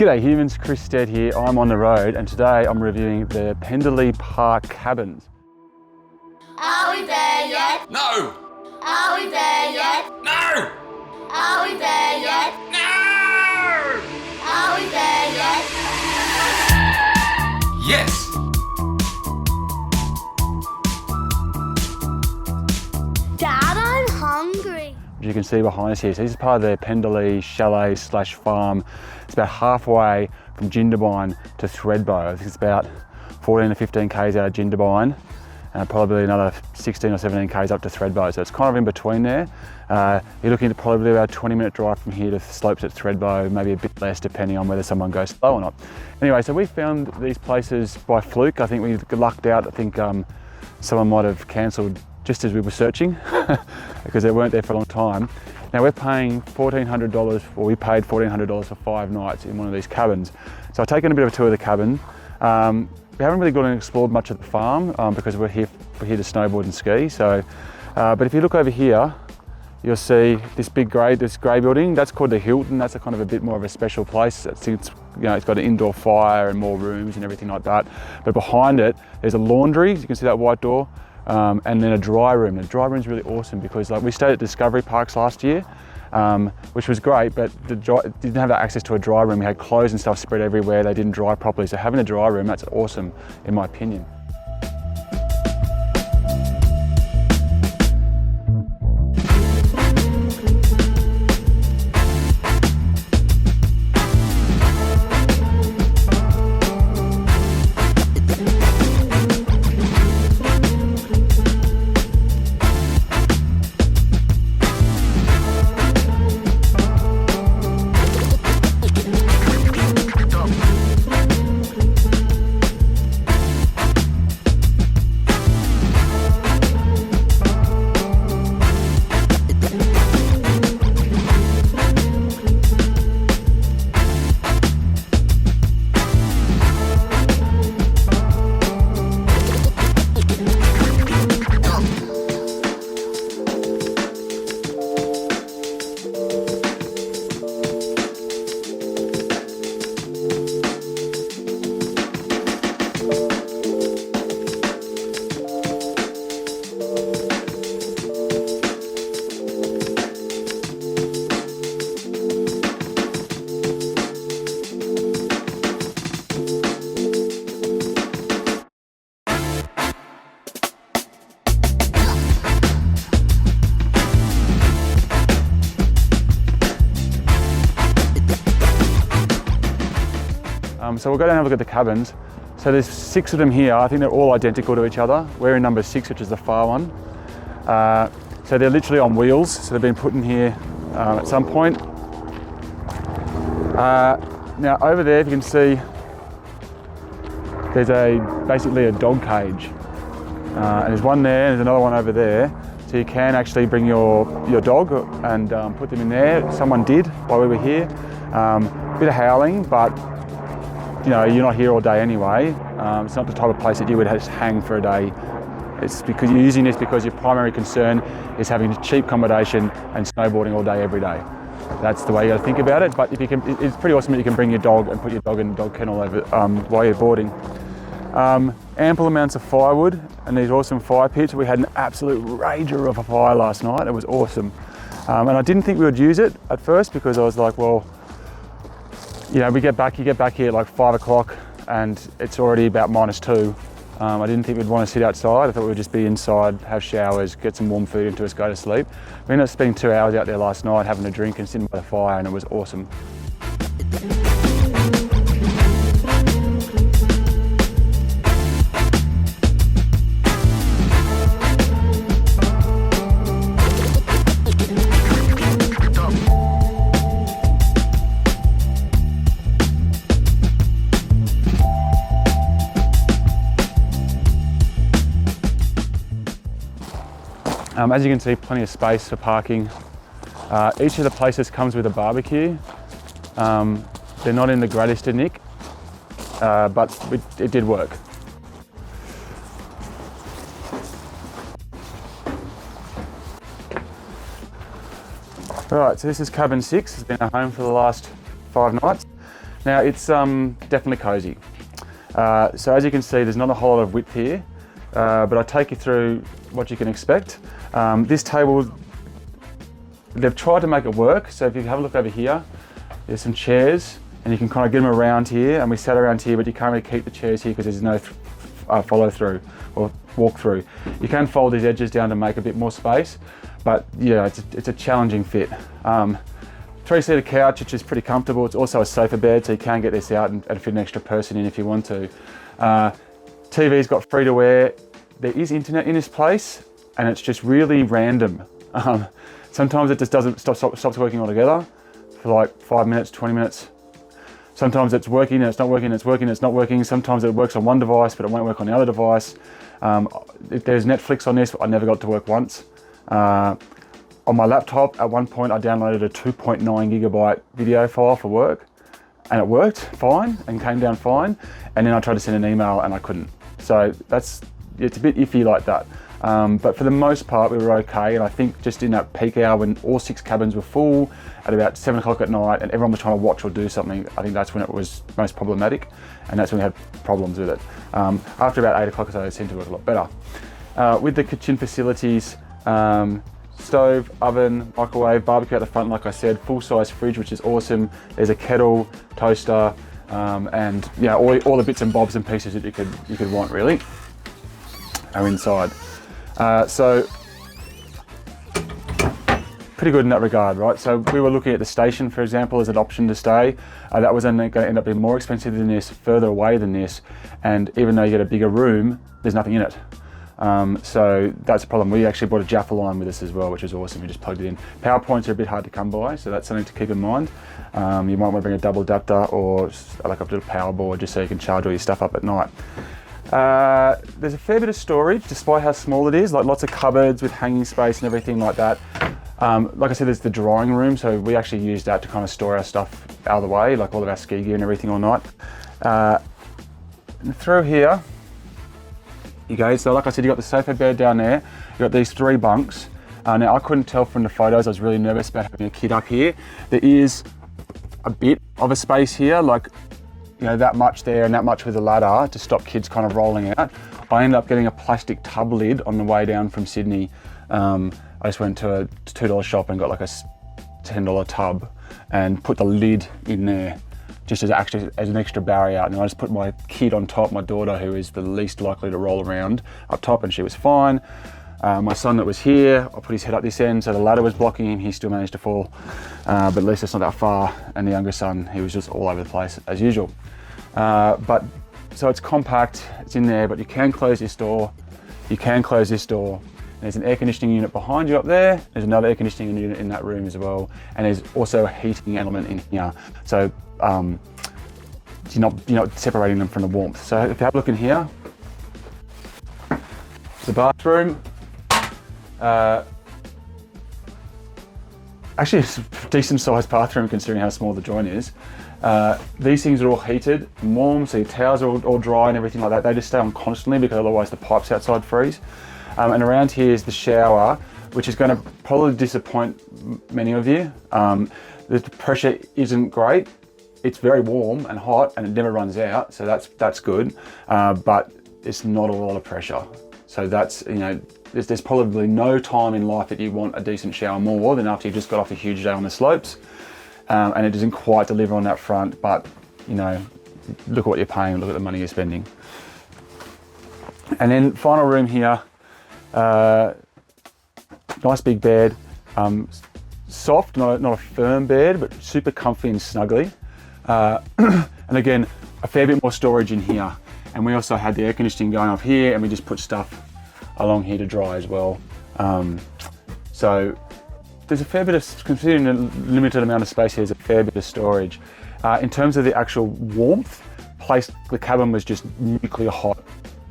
G'day humans, Chris Stead here. I'm on the road and today I'm reviewing the Pender Lea Cabins. Are we there yet? No! Are we there yet? No! Are we there yet? No! Are we there yet? Yes! Dad, I'm hungry. As you can see behind us here, so this is part of the Pender Lea Chalet / farm. It's about halfway from Jindabyne to Thredbo. I think it's about 14 to 15 k's out of Jindabyne and probably another 16 or 17 k's up to Thredbo. So it's kind of in between there. You're looking at probably about a 20-minute drive from here to slopes at Thredbo, maybe a bit less depending on whether someone goes slow or not. Anyway, so we found these places by fluke. I think we lucked out. I think someone might have cancelled just as we were searching because they weren't there for a long time. Now we're paying $1,400, or we paid $1,400 for 5 nights in one of these cabins. So I've taken a bit of a tour of the cabin. We haven't really gone and explored much of the farm because we're here to snowboard and ski. So, but if you look over here, you'll see this big grey building. That's called the Hilton. That's a kind of a bit more of a special place. It's got an indoor fire and more rooms and everything like that. But behind it, there's a laundry. You can see that white door. And then a dry room. The dry room is really awesome because we stayed at Discovery Parks last year, which was great, but didn't have access to a dry room. We had clothes and stuff spread everywhere. They didn't dry properly. So having a dry room, that's awesome in my opinion. So we'll go down and have a look at the cabins. So there's 6 of them here. I think they're all identical to each other. We're in number 6, which is the far one. So they're literally on wheels. So they've been put in here at some point. Now over there, if you can see, there's basically a dog cage. And there's one there, and there's another one over there. So you can actually bring your dog and put them in there. Someone did while we were here. Bit of howling, but you know, you're not here all day anyway. It's not the type of place that you would just hang for a day. It's because you're using this because your primary concern is having cheap accommodation and snowboarding all day, every day. That's the way you got to think about it. But if you can, it's pretty awesome that you can bring your dog and put your dog in the dog kennel over while you're boarding. Ample amounts of firewood and these awesome fire pits. We had an absolute rager of a fire last night. It was awesome. And I didn't think we would use it at first because I was like, well, you know, you get back here at like 5 o'clock and it's already about -2. I didn't think we'd want to sit outside. I thought we'd just be inside, have showers, get some warm food into us, go to sleep. We ended up spending 2 hours out there last night having a drink and sitting by the fire, and it was awesome. As you can see, plenty of space for parking. Each of the places comes with a barbecue. They're not in the greatest of nick, but it did work. Right, so this is cabin 6. It's been our home for the last 5 nights. Now it's definitely cozy. So as you can see, there's not a whole lot of width here, but I'll take you through what you can expect. This table, they've tried to make it work. So if you have a look over here, there's some chairs and you can kind of get them around here, and we sat around here, but you can't really keep the chairs here because there's no follow through or walk through. You can fold these edges down to make a bit more space, but yeah, it's a challenging fit. 3-seater couch, which is pretty comfortable. It's also a sofa bed, so you can get this out and fit an extra person in if you want to. TV's got free to air. There is internet in this place, and it's just really random. Sometimes it just stops working altogether for like 5 minutes, 20 minutes. Sometimes it's working and it's not working, it's working and it's not working. Sometimes it works on one device, but it won't work on the other device. There's Netflix on this, but I never got to work once. On my laptop, at one point I downloaded a 2.9 gigabyte video file for work, and it worked fine and came down fine. And then I tried to send an email and I couldn't. So it's a bit iffy like that. But for the most part, we were okay. And I think just in that peak hour when all 6 cabins were full at about 7 o'clock at night and everyone was trying to watch or do something, I think that's when it was most problematic. And that's when we had problems with it. After about 8 o'clock or so, it seemed to work a lot better. With the kitchen facilities, stove, oven, microwave, barbecue at the front, like I said, full-size fridge, which is awesome. There's a kettle, toaster, and yeah, all the bits and bobs and pieces that you could want really are inside. So pretty good in that regard, right? So we were looking at the station, for example, as an option to stay. That was then going to end up being more expensive than this, further away than this, and even though you get a bigger room, there's nothing in it. So that's a problem. We actually brought a Jaffa line with us as well, which is awesome. We just plugged it in. Power points are a bit hard to come by, so that's something to keep in mind. You might want to bring a double adapter or like a little power board just so you can charge all your stuff up at night. There's a fair bit of storage, despite how small it is, like lots of cupboards with hanging space and everything like that. Like I said, there's the drying room, so we actually use that to kind of store our stuff out of the way, like all of our ski gear and everything all night. And through here, you go. So like I said, you got the sofa bed down there, you got these 3 bunks. Now I couldn't tell from the photos, I was really nervous about having a kid up here. There is a bit of a space here, like, you know, that much there and that much with the ladder to stop kids kind of rolling out. I ended up getting a plastic tub lid on the way down from Sydney. I just went to a $2 shop and got like a $10 tub and put the lid in there just as an extra barrier. And I just put my kid on top, my daughter, who is the least likely to roll around, up top, and she was fine. My son that was here, I put his head up this end, so the ladder was blocking him, he still managed to fall. But at least it's not that far. And the younger son, he was just all over the place as usual. So it's compact, it's in there, but you can close this door. You can close this door. There's an air conditioning unit behind you up there. There's another air conditioning unit in that room as well. And there's also a heating element in here. So you're not separating them from the warmth. So if you have a look in here, the bathroom. Actually, it's a decent sized bathroom considering how small the joint is. These things are all heated and warm, so your towels are all dry and everything like that. They just stay on constantly because otherwise the pipes outside freeze. And around here is the shower, which is going to probably disappoint many of you. The pressure isn't great. It's very warm and hot and it never runs out, so that's good. But it's not a lot of pressure. So that's, you know, there's probably no time in life that you want a decent shower more than after you've just got off a huge day on the slopes. And it doesn't quite deliver on that front, but you know, look at what you're paying, look at the money you're spending. And then final room here, nice big bed, soft, not a firm bed, but super comfy and snuggly. And again, a fair bit more storage in here. And we also had the air conditioning going off here, and we just put stuff along here to dry as well. So there's a fair bit of, considering the limited amount of space here, there's a fair bit of storage. In terms of the actual warmth, the cabin was just nuclear hot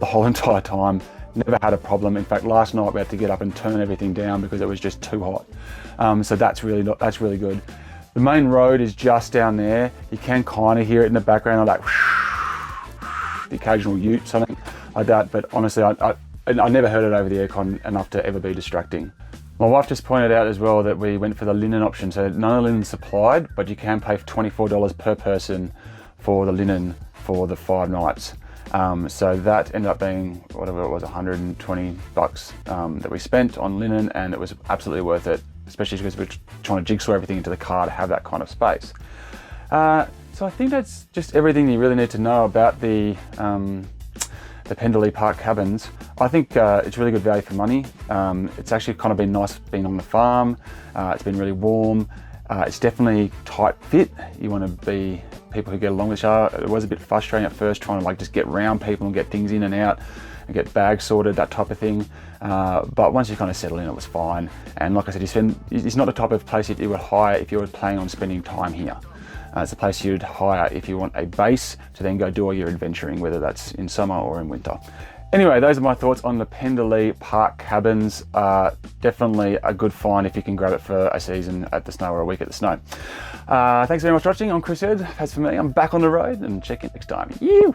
the whole entire time. Never had a problem. In fact, last night we had to get up and turn everything down because it was just too hot. So that's really good. The main road is just down there. You can kind of hear it in the background, like the occasional ute, something like that. But honestly, I never heard it over the aircon enough to ever be distracting. My wife just pointed out as well that we went for the linen option. So none of the linen supplied, but you can pay $24 per person for the linen for the 5 nights. So that ended up being, whatever it was, 120 bucks that we spent on linen, and it was absolutely worth it, especially because we're trying to jigsaw everything into the car to have that kind of space. So I think that's just everything you really need to know about the Pender Lea Park Cabins. I think it's really good value for money. It's actually kind of been nice being on the farm. It's been really warm. It's definitely tight fit. You want to be people who get along with each other. It was a bit frustrating at first trying to like just get around people and get things in and out and get bags sorted, that type of thing. But once you kind of settle in, it was fine. And like I said, it's not the type of place you would hire if you were planning on spending time here. It's a place you'd hire if you want a base to then go do all your adventuring, whether that's in summer or in winter. Anyway, those are my thoughts on the Pender Lea Park Cabins. Definitely a good find if you can grab it for a season at the snow or a week at the snow. Thanks very much for watching. I'm Chris Stead. As for me, I'm back on the road, and check in next time. You.